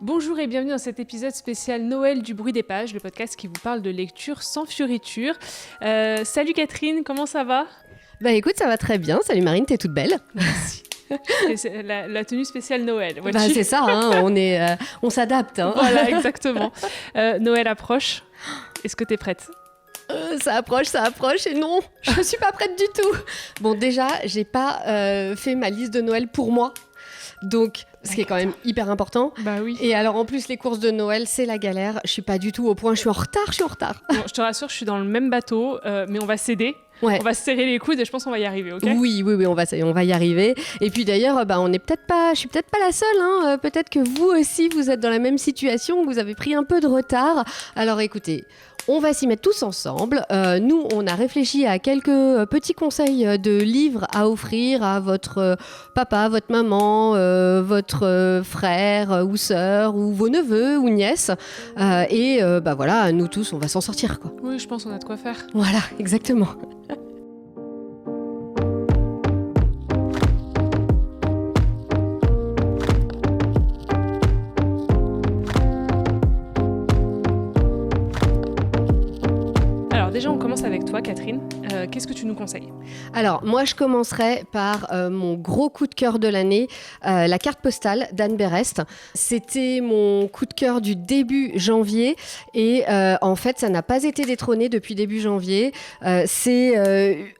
Bonjour et bienvenue dans cet épisode spécial Noël du bruit des pages, le podcast qui vous parle de lecture sans fioriture. Salut Catherine, comment ça va ? Bah écoute, ça va très bien. Salut Marine, t'es toute belle. Merci. Et c'est la tenue spéciale Noël. Bah c'est ça, hein, on s'adapte. Hein. Voilà, exactement. Noël approche. Est-ce que t'es prête ? Ça approche et non, je suis pas prête du tout. Bon déjà, j'ai pas fait ma liste de Noël pour moi. Donc, ce qui est quand même hyper important. Bah oui. Et alors en plus, les courses de Noël, c'est la galère. Je suis pas du tout au point, je suis en retard. Bon, je te rassure, je suis dans le même bateau, mais on va s'aider. Ouais. On va se serrer les coudes et je pense qu'on va y arriver, ok ? Oui, on va y arriver. Et puis d'ailleurs, je suis peut-être pas la seule. Hein. Peut-être que vous aussi, vous êtes dans la même situation, vous avez pris un peu de retard. Alors écoutez, on va s'y mettre tous ensemble. Nous, on a réfléchi à quelques petits conseils de livres à offrir à votre papa, votre maman, votre frère ou sœur, ou vos neveux ou nièces. Et voilà, nous tous, on va s'en sortir, quoi. Oui, je pense qu'on a de quoi faire. Voilà, exactement. Déjà, on commence avec toi, Catherine. Qu'est-ce que tu nous conseilles ? Alors, moi, je commencerai par mon gros coup de cœur de l'année, la carte postale d'Anne Berest. C'était mon coup de cœur du début janvier et en fait, ça n'a pas été détrôné depuis début janvier. C'est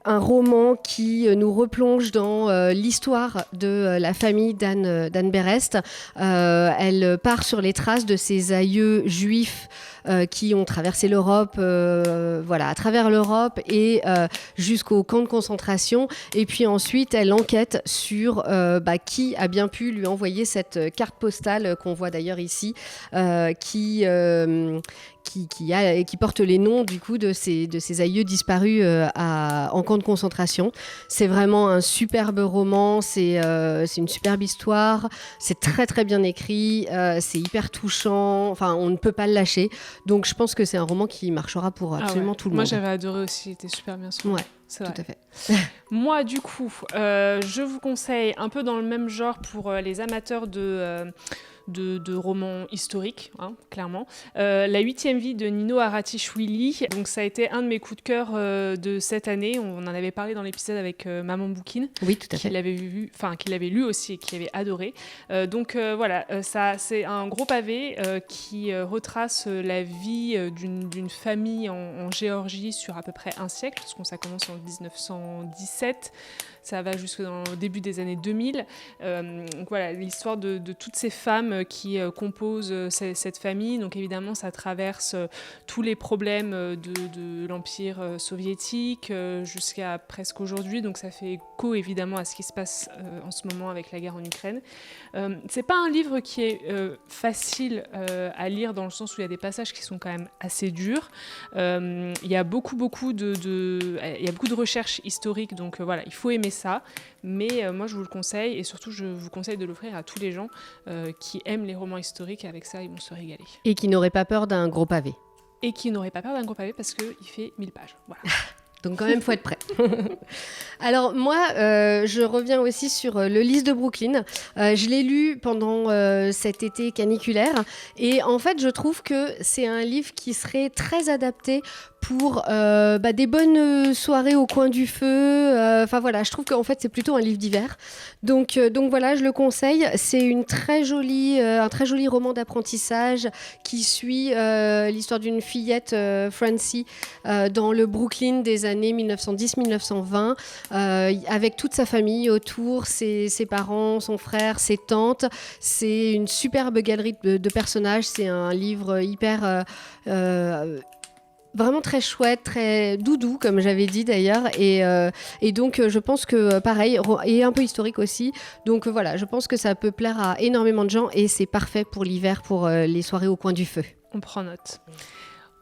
un roman qui nous replonge dans l'histoire de la famille d'Anne Berest. Elle part sur les traces de ses aïeux juifs qui ont traversé l'Europe, à travers l'Europe et jusqu'au camp de concentration. Et puis ensuite, elle enquête sur qui a bien pu lui envoyer cette carte postale qu'on voit d'ailleurs ici, qui porte les noms du coup de ses aïeux disparus en camp de concentration. C'est vraiment un superbe roman, c'est une superbe histoire, c'est très très bien écrit, c'est hyper touchant, enfin on ne peut pas le lâcher. Donc je pense que c'est un roman qui marchera pour absolument tout le monde. Moi j'avais adoré aussi, il était super bien sûr. Ouais, c'est tout vrai. à fait. Moi du coup, je vous conseille un peu dans le même genre pour les amateurs de romans historiques, hein, clairement. La 8e vie de Nino Haratichvili. Donc ça a été un de mes coups de cœur de cette année. On en avait parlé dans l'épisode avec Maman Boukine. Oui, tout à fait. Qui l'avait lu aussi et qui avait adoré. Ça c'est un gros pavé qui retrace la vie d'une famille en Géorgie sur à peu près un siècle, parce que ça commence en 1917. Ça va jusqu'au début des années 2000. Donc voilà, l'histoire de toutes ces femmes qui composent cette famille. Donc évidemment, ça traverse tous les problèmes de l'Empire soviétique jusqu'à presque aujourd'hui. Donc ça fait écho évidemment à ce qui se passe en ce moment avec la guerre en Ukraine. C'est pas un livre qui est facile à lire dans le sens où il y a des passages qui sont quand même assez durs. Il y a beaucoup de recherches historiques. Donc voilà, il faut aimer ça, mais moi je vous le conseille et surtout je vous conseille de l'offrir à tous les gens qui aiment les romans historiques et avec ça ils vont se régaler. Et qui n'auraient pas peur d'un gros pavé. Et qui n'auraient pas peur d'un gros pavé parce qu'il fait 1000 pages. Voilà. Donc quand même, faut être prêt. Alors moi, je reviens aussi sur le Lys de Brooklyn. Je l'ai lu pendant cet été caniculaire et en fait, je trouve que c'est un livre qui serait très adapté pour des bonnes soirées au coin du feu. Je trouve qu'en fait, c'est plutôt un livre d'hiver. Donc voilà, je le conseille. C'est un très joli roman d'apprentissage qui suit l'histoire d'une fillette, Francie, dans le Brooklyn des années 1910-1920, avec toute sa famille autour, ses parents, son frère, ses tantes. C'est une superbe galerie de personnages. C'est un livre hyper... vraiment très chouette, très doudou, comme j'avais dit d'ailleurs. Et donc, je pense que, pareil, et un peu historique aussi. Donc, voilà, je pense que ça peut plaire à énormément de gens et c'est parfait pour l'hiver, pour les soirées au coin du feu. On prend note.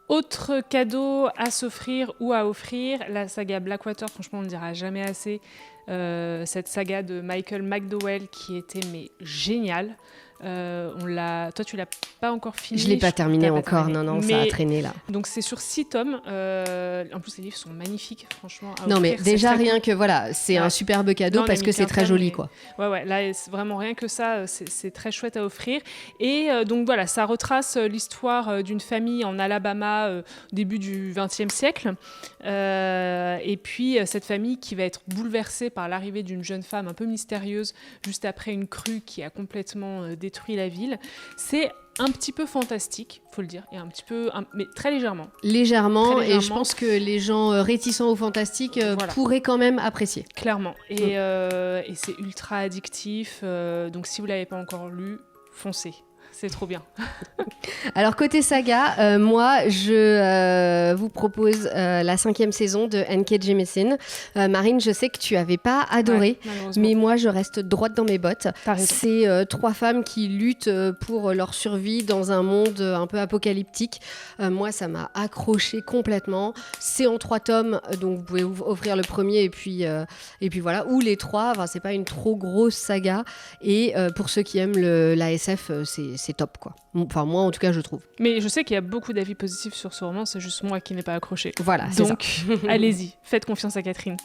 Autre cadeau à s'offrir ou à offrir, la saga Blackwater, franchement on ne dira jamais assez, cette saga de Michael McDowell qui était géniale. Toi, tu l'as pas encore fini. Je l'ai pas terminé encore, non, ça a traîné là. Donc c'est sur 6 tomes. En plus, les livres sont magnifiques, franchement. Non, mais déjà rien que voilà, c'est un superbe cadeau parce que c'est très joli, quoi. Ouais, là, c'est vraiment rien que ça, c'est très chouette à offrir. Et donc voilà, ça retrace l'histoire d'une famille en Alabama début du XXe siècle. Et puis cette famille qui va être bouleversée par l'arrivée d'une jeune femme un peu mystérieuse juste après une crue qui a complètement détruit la ville. C'est un petit peu fantastique, faut le dire, et mais très légèrement. Légèrement, et je pense que les gens réticents au fantastique pourraient quand même apprécier. Clairement, et c'est ultra addictif, donc si vous l'avez pas encore lu, foncez. C'est trop bien. Alors, côté saga, moi, je vous propose la 5e saison de N.K. Jemisin. Marine, je sais que tu n'avais pas adoré, mais moi, je reste droite dans mes bottes. C'est 3 femmes qui luttent pour leur survie dans un monde un peu apocalyptique. Moi, ça m'a accroché complètement. C'est en 3 tomes, donc vous pouvez offrir le premier et puis voilà. Ou les 3, enfin, c'est pas une trop grosse saga. Et pour ceux qui aiment la SF, c'est top, quoi. Enfin, moi, en tout cas, je trouve. Mais je sais qu'il y a beaucoup d'avis positifs sur ce roman, c'est juste moi qui n'ai pas accroché. Voilà, donc, allez-y, faites confiance à Catherine.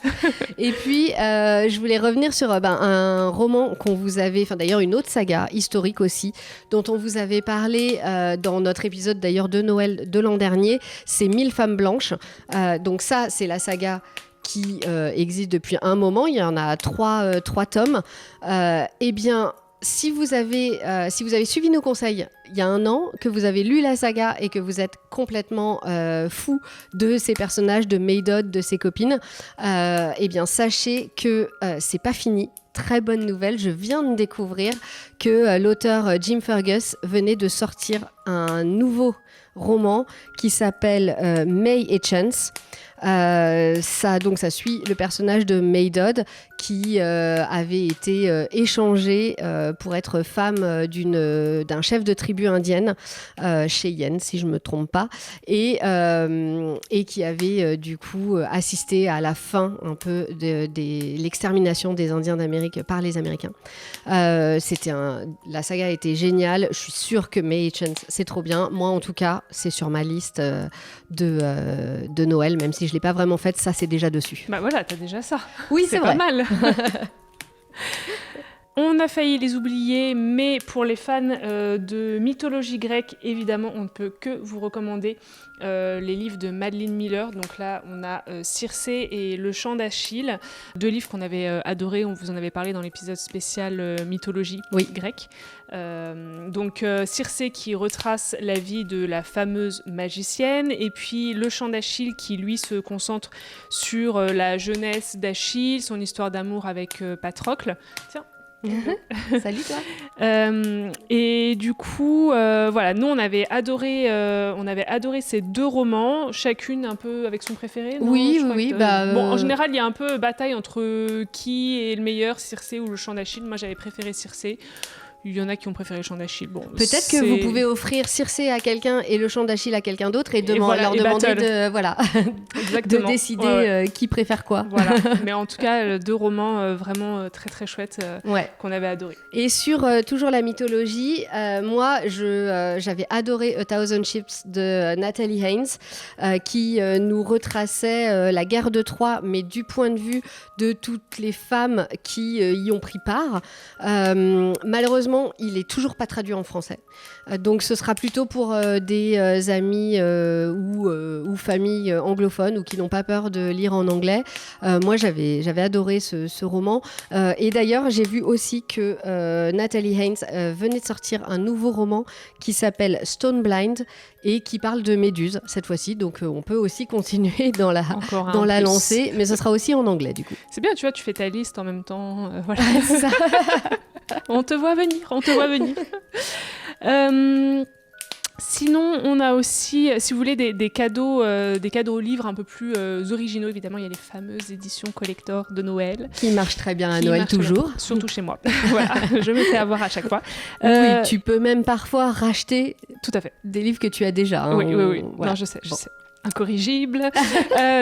Et puis, je voulais revenir sur un roman qu'on vous avait... Enfin, d'ailleurs, une autre saga, historique aussi, dont on vous avait parlé dans notre épisode, d'ailleurs, de Noël de l'an dernier. C'est 1000 femmes blanches. Donc ça, c'est la saga qui existe depuis un moment. Il y en a 3 tomes. Eh bien... Si vous avez suivi nos conseils il y a un an, que vous avez lu la saga et que vous êtes complètement fou de ces personnages, de Maydod, de ses copines, eh bien sachez que c'est pas fini. Très bonne nouvelle, je viens de découvrir que l'auteur Jim Fergus venait de sortir un nouveau roman qui s'appelle May et Chance. Ça suit le personnage de Maydod qui avait été échangée pour être femme d'un chef de tribu indienne, Cheyenne si je ne me trompe pas, et qui avait du coup assisté à la fin un peu de l'extermination des Indiens d'Amérique par les Américains. La saga était géniale, je suis sûre que May et Chance c'est trop bien. Moi en tout cas c'est sur ma liste de Noël, même si je ne l'ai pas vraiment faite, ça c'est déjà dessus. Bah voilà, t'as déjà ça. Oui, c'est pas vrai. mal. On a failli les oublier, mais pour les fans de mythologie grecque, évidemment, on ne peut que vous recommander les livres de Madeline Miller. Donc là, on a Circé et Le Chant d'Achille, 2 livres qu'on avait adorés. On vous en avait parlé dans l'épisode spécial mythologie grecque. Donc Circé qui retrace la vie de la fameuse magicienne, et puis Le Chant d'Achille qui, lui, se concentre sur la jeunesse d'Achille, son histoire d'amour avec Patrocle. Tiens. Salut toi. Et du coup, voilà, nous on avait adoré ces 2 romans, chacune un peu avec son préféré. Non, oui. Bon, en général, il y a un peu bataille entre qui est le meilleur, Circé ou Le Chant d'Achille. Moi, j'avais préféré Circé. Il y en a qui ont préféré Le Chant d'Achille. Bon, peut-être que vous pouvez offrir Circé à quelqu'un et Le Chant d'Achille à quelqu'un d'autre et leur demander de décider qui préfère quoi. Voilà. Mais en tout cas, 2 romans vraiment très très chouettes qu'on avait adorés. Et sur toujours la mythologie, moi j'avais adoré A Thousand Ships de Natalie Haynes qui nous retraçait la guerre de Troie, mais du point de vue de toutes les femmes qui y ont pris part. Malheureusement, il est toujours pas traduit en français. Donc ce sera plutôt pour des amis ou familles anglophones ou qui n'ont pas peur de lire en anglais. Moi, j'avais adoré ce roman. Et d'ailleurs, j'ai vu aussi que Natalie Haynes venait de sortir un nouveau roman qui s'appelle Stone Blind et qui parle de méduses cette fois-ci. Donc on peut aussi continuer dans la lancée, mais ce sera aussi en anglais du coup. C'est bien, tu vois, tu fais ta liste en même temps. Voilà. C'est ça. On te voit venir. Sinon, on a aussi, si vous voulez, des cadeaux livres un peu plus originaux. Évidemment, il y a les fameuses éditions collector de Noël. Qui marchent très bien à Noël toujours. Surtout chez moi. Voilà, je me fais avoir à chaque fois. Oui, tu peux même parfois racheter tout à fait des livres que tu as déjà. Hein, oui. Voilà. Non, je sais. incorrigible.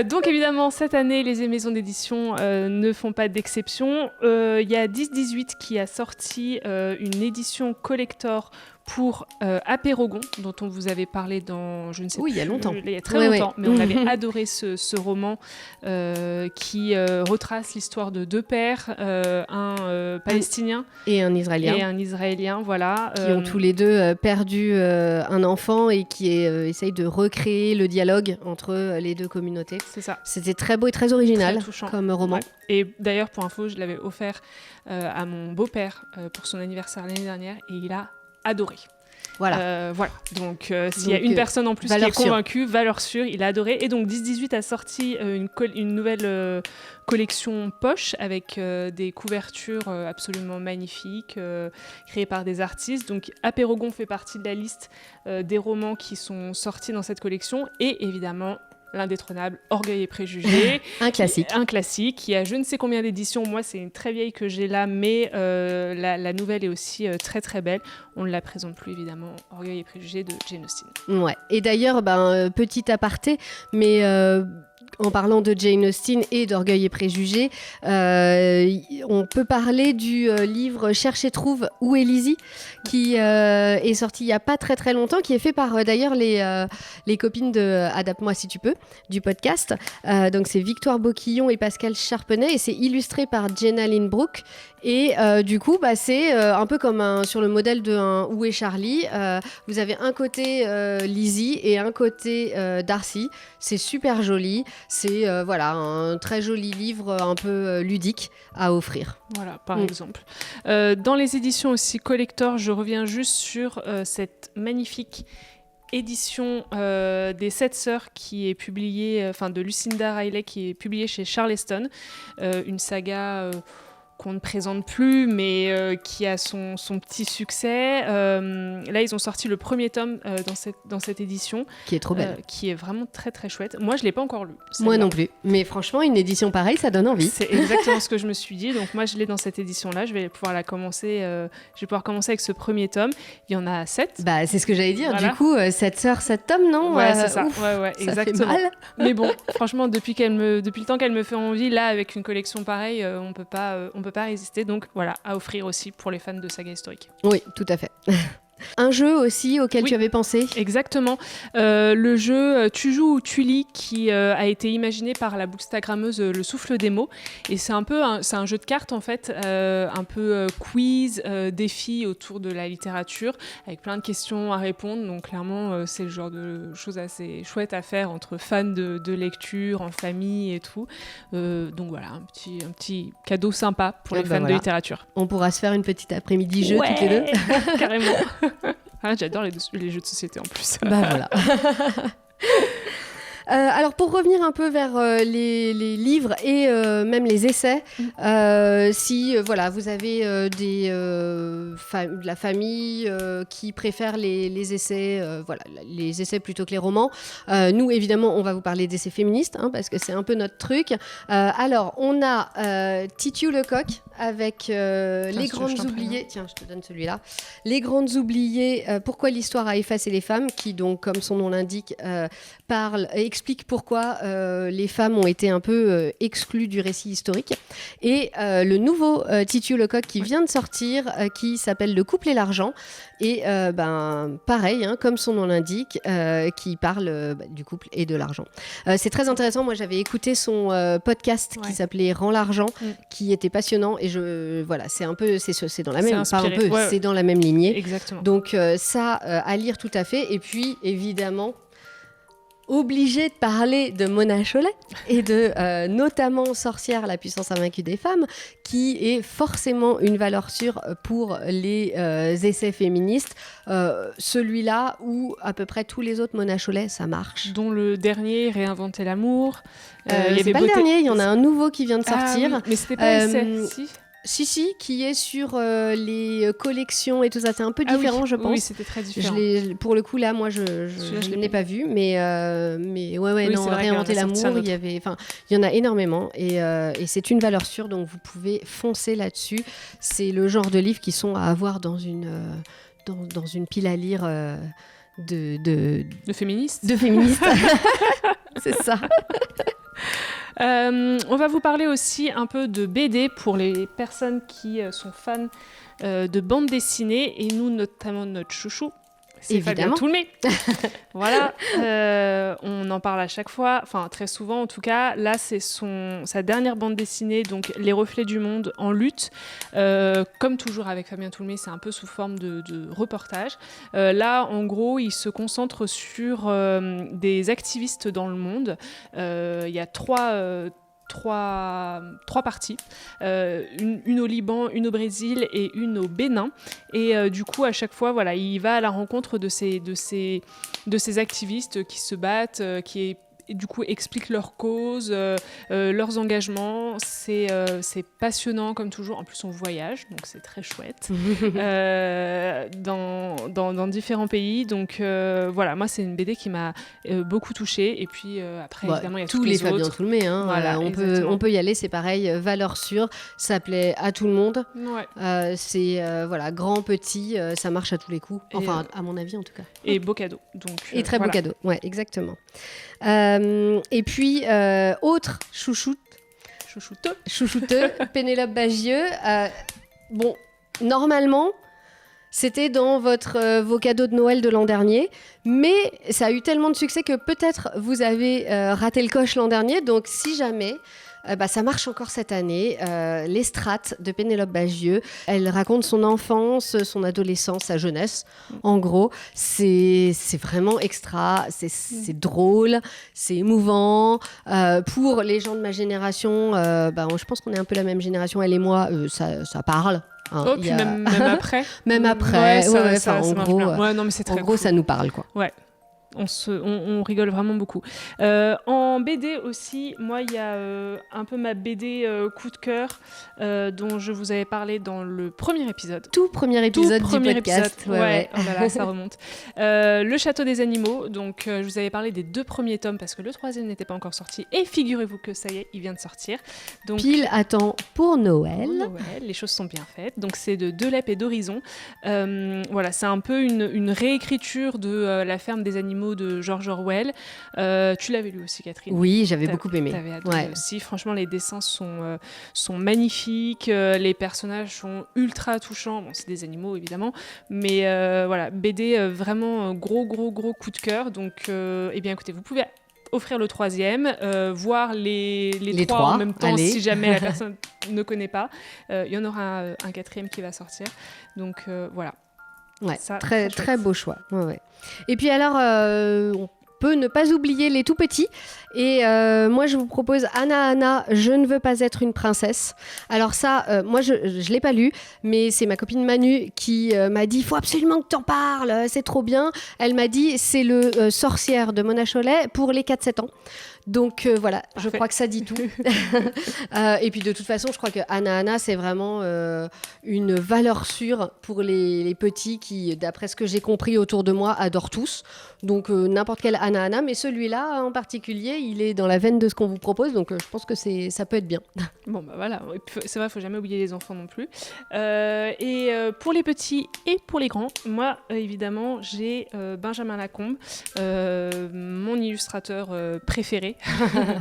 Donc évidemment, cette année, les maisons d'édition ne font pas d'exception. Il y a 10-18 qui a sorti une édition collector pour Apérogon, dont on vous avait parlé dans, je ne sais plus, il y a longtemps. Il y a très longtemps, mais on avait adoré ce roman qui retrace l'histoire de deux pères, un palestinien et un israélien, voilà. Qui ont tous les deux perdu un enfant et qui essayent de recréer le dialogue entre les deux communautés. C'est ça. C'était très beau et très original comme roman. Ouais. Et d'ailleurs, pour info, je l'avais offert à mon beau-père pour son anniversaire l'année dernière et il a adoré. Voilà. Donc, s'il y a une personne en plus qui est convaincue, valeur sûre, il a adoré. Et donc, 10-18 a sorti une nouvelle collection poche avec des couvertures absolument magnifiques, créées par des artistes. Donc, Apérogon fait partie de la liste des romans qui sont sortis dans cette collection. Et évidemment, l'indétrônable Orgueil et Préjugés. Un classique qui a je ne sais combien d'éditions. Moi, c'est une très vieille que j'ai là, mais la nouvelle est aussi très très belle. On ne la présente plus évidemment, Orgueil et Préjugés de Jane Austen. Ouais. Et d'ailleurs, petit aparté, mais en parlant de Jane Austen et d'Orgueil et Préjugés, on peut parler du livre Cherche et trouve, Où est Lizzie, qui est sorti il n'y a pas très très longtemps, qui est fait par d'ailleurs les copines de Adapte-moi si tu peux, du podcast. Donc c'est Victoire Boquillon et Pascal Charpenay, et c'est illustré par Jenna Lynn-Brooke. Et du coup, c'est un peu comme sur le modèle de Où est Charlie. Vous avez un côté Lizzie et un côté Darcy. C'est super joli. C'est un très joli livre un peu ludique à offrir. Voilà, par exemple. Dans les éditions aussi collector, je reviens juste sur cette magnifique édition des 7 sœurs qui est publiée, de Lucinda Riley, qui est publiée chez Charleston. Une saga qu'on ne présente plus, mais qui a son petit succès. Là, ils ont sorti le premier tome dans cette édition. Qui est trop belle. Qui est vraiment très, très chouette. Moi, je ne l'ai pas encore lu. Moi non plus. Mais franchement, une édition pareille, ça donne envie. C'est exactement ce que je me suis dit. Donc moi, je l'ai dans cette édition-là. Je vais pouvoir commencer avec ce premier tome. Il y en a 7. C'est ce que j'allais dire. Voilà. Du coup, 7 sœurs, 7 tomes, non? Ouais, c'est ça. Ouf, ouais, ça exactement. fait mal. Mais bon, franchement, depuis le temps qu'elle me fait envie, là, avec une collection pareille, on peut pas résister. Donc voilà, à offrir aussi pour les fans de saga historique. Oui, tout à fait. Un jeu aussi auquel tu avais pensé? Exactement. Le jeu Tu joues ou tu lis, qui a été imaginé par la bookstagrammeuse Le Souffle des mots. Et c'est un jeu de cartes en fait, un peu quiz, défi autour de la littérature, avec plein de questions à répondre. Donc clairement, c'est le genre de choses assez chouettes à faire entre fans de lecture, en famille et tout. Donc voilà, un petit cadeau sympa pour les fans de littérature. On pourra se faire une petite après-midi jeu toutes les deux. Carrément. J'adore les jeux de société en plus. Voilà. Alors pour revenir un peu vers les livres et même les essais, si vous avez de la famille qui préfère les essais, les essais plutôt que les romans, nous évidemment on va vous parler d'essais féministes parce que c'est un peu notre truc. Alors on a Titiou Lecoq avec Les Grandes Oubliées. Tiens, je te donne celui-là. Les Grandes Oubliées, pourquoi l'histoire a effacé les femmes, qui donc comme son nom l'indique explique pourquoi les femmes ont été un peu exclues du récit historique. Et le nouveau Titiou Lecoq qui vient de sortir, qui s'appelle Le couple et l'argent, et pareil, comme son nom l'indique, qui parle du couple et de l'argent. C'est très intéressant. Moi, j'avais écouté son podcast qui s'appelait Rends l'argent, qui était passionnant, et c'est un peu, c'est dans la même, pas un peu, c'est dans la même lignée. Exactement. Donc ça, à lire tout à fait. Et puis évidemment, obligé de parler de Mona Chollet et de notamment Sorcière, la puissance invaincue des femmes, qui est forcément une valeur sûre pour les essais féministes. Celui-là ou à peu près tous les autres Mona Chollet, ça marche. Dont le dernier, Réinventer l'amour. C'est pas le dernier, il y en a un nouveau qui vient de sortir. Oui, mais c'était pas essai, Si, qui est sur les collections et tout ça. C'est un peu différent, je pense. Oui, c'était très différent. Pour le coup, là, moi, je l'ai pas vu. Mais Réinventer l'amour, il y en a énormément. Et c'est une valeur sûre, donc vous pouvez foncer là-dessus. C'est le genre de livres qui sont à avoir dans une pile à lire de féministes. De féministes. C'est ça. On va vous parler aussi un peu de BD pour les personnes qui sont fans de bande dessinée, et nous, notamment notre chouchou, c'est Fabien Toulmé. Voilà, on en parle à chaque fois, enfin très souvent en tout cas. Là, c'est sa dernière bande dessinée, donc Les Reflets du Monde en lutte. Comme toujours avec Fabien Toulmé, c'est un peu sous forme de reportage. Là, en gros, il se concentre sur des activistes dans le monde. Il y a trois parties, une au Liban, une au Brésil et une au Bénin, et du coup à chaque fois voilà, il va à la rencontre de ces activistes qui se battent, et du coup expliquent leurs causes, leurs engagements. C'est passionnant comme toujours. En plus on voyage, donc c'est très chouette dans différents pays. Donc voilà, moi c'est une BD qui m'a beaucoup touchée. Et puis après évidemment il y a tous les Fabien Toulmé, hein. Voilà, on peut y aller, c'est pareil, valeur sûre, ça plaît à tout le monde. Ouais. C'est voilà, grand, petit, ça marche à tous les coups. Enfin à mon avis en tout cas. Et beau cadeau. Donc, et très beau cadeau, ouais, exactement. Et puis, autre chouchouteux, Pénélope Bagieux. Bon, normalement, c'était dans vos cadeaux de Noël de l'an dernier, mais ça a eu tellement de succès que peut-être vous avez raté le coche l'an dernier. Donc, si jamais... ça marche encore cette année. Les Strates de Pénélope Bagieux. Elle raconte son enfance, son adolescence, sa jeunesse. En gros, c'est vraiment extra. C'est drôle, c'est émouvant. Pour les gens de ma génération, je pense qu'on est un peu la même génération, elle et moi, ça parle. Hein, oh, puis même après. Même après. En gros, non, mais c'est très cool. Ça nous parle, quoi. Ouais. On rigole vraiment beaucoup. En BD aussi, moi, il y a un peu ma BD coup de cœur dont je vous avais parlé dans le premier épisode. Tout premier épisode du podcast. Ouais. Oh là là, ça remonte. Le Château des Animaux. Donc, je vous avais parlé des 2 premiers tomes parce que le 3e n'était pas encore sorti. Et figurez-vous que ça y est, il vient de sortir. Donc, pile à temps pour Noël. Les choses sont bien faites. Donc, c'est de Delep et d'Horizon. Voilà, c'est un peu une réécriture de La ferme des animaux de George Orwell. Tu l'avais lu aussi, Catherine? Oui, j'avais beaucoup aimé. T'avais adoré aussi. Franchement, les dessins sont magnifiques. Les personnages sont ultra touchants. Bon, c'est des animaux, évidemment. Mais voilà, BD, vraiment gros coup de cœur. Donc, eh bien, écoutez, vous pouvez offrir le 3e, voir les 3 en même temps, si jamais la personne ne connaît pas. Il y en aura un 4e qui va sortir. Donc, voilà. Ouais, ça, très beau choix. Ouais. Et puis alors, on peut ne pas oublier les tout petits. Et moi, je vous propose Anna, je ne veux pas être une princesse. Alors ça, moi, je ne l'ai pas lu, mais c'est ma copine Manu qui m'a dit « Il faut absolument que tu en parles, c'est trop bien ». Elle m'a dit « C'est le Sorcière de Mona Chollet pour les 4-7 ans ». Donc voilà, parfait. Je crois que ça dit tout. Et puis de toute façon, je crois que Anna, c'est vraiment une valeur sûre pour les petits qui, d'après ce que j'ai compris autour de moi, adorent tous. Donc n'importe quel Anna, mais celui-là en particulier, il est dans la veine de ce qu'on vous propose, donc je pense que ça peut être bien. Bon bah voilà, c'est vrai, il ne faut jamais oublier les enfants non plus. Et pour les petits et pour les grands, moi évidemment, j'ai Benjamin Lacombe, mon illustrateur préféré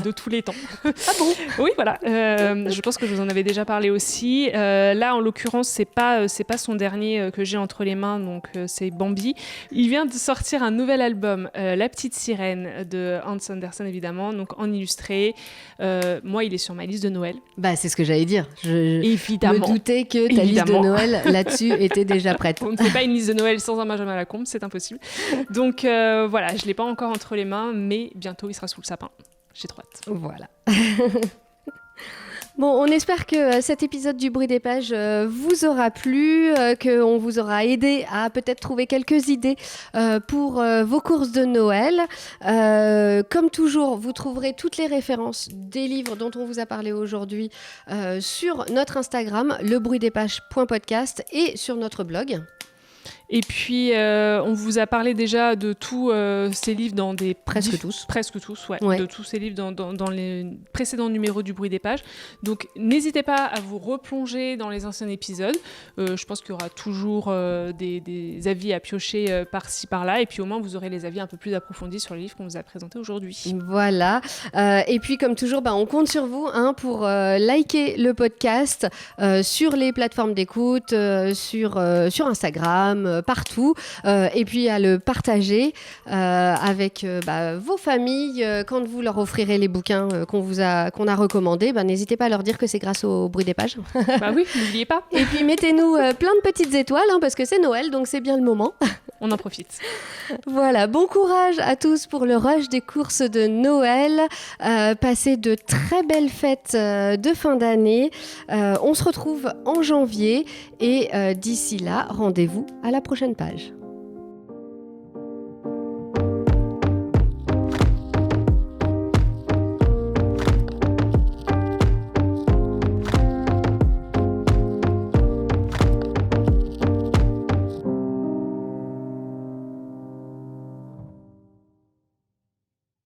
de tous les temps. Ah bon? Oui, voilà. Je pense que je vous en avais déjà parlé aussi. Là, en l'occurrence, c'est pas son dernier que j'ai entre les mains, donc c'est Bambi. Il vient de sortir un nouvel album, La Petite Sirène de Hans Andersen, évidemment, donc en illustré. Moi, il est sur ma liste de Noël. Bah, c'est ce que j'allais dire. Évidemment. Me doutais que ta liste de Noël là-dessus était déjà prête. On ne fait pas une liste de Noël sans un Benjamin Lacombe, c'est impossible. Donc voilà, je l'ai pas encore entre les mains, mais bientôt il sera sous le sapin. J'ai trop hâte. Voilà. Bon, on espère que cet épisode du Bruit des Pages vous aura plu, qu'on vous aura aidé à peut-être trouver quelques idées pour vos courses de Noël. Comme toujours, vous trouverez toutes les références des livres dont on vous a parlé aujourd'hui sur notre Instagram, lebruitdespages.podcast, et sur notre blog. Et puis, on vous a parlé déjà de tous ces livres dans des... Presque tous. Presque tous, ouais. Ouais. De tous ces livres dans les précédents numéros du Bruit des pages. Donc, n'hésitez pas à vous replonger dans les anciens épisodes. Je pense qu'il y aura toujours des avis à piocher par-ci, par-là. Et puis, au moins, vous aurez les avis un peu plus approfondis sur les livres qu'on vous a présentés aujourd'hui. Voilà. Et puis, comme toujours, on compte sur vous pour liker le podcast sur les plateformes d'écoute, sur Instagram, partout. Et puis, à le partager avec vos familles. Quand vous leur offrirez les bouquins qu'on a recommandés, n'hésitez pas à leur dire que c'est grâce au Bruit des pages. Bah oui, n'oubliez pas. Et puis, mettez-nous plein de petites étoiles, parce que c'est Noël, donc c'est bien le moment. On en profite. Voilà, bon courage à tous pour le rush des courses de Noël. Passez de très belles fêtes de fin d'année. On se retrouve en janvier et d'ici là, rendez-vous à la prochaine page.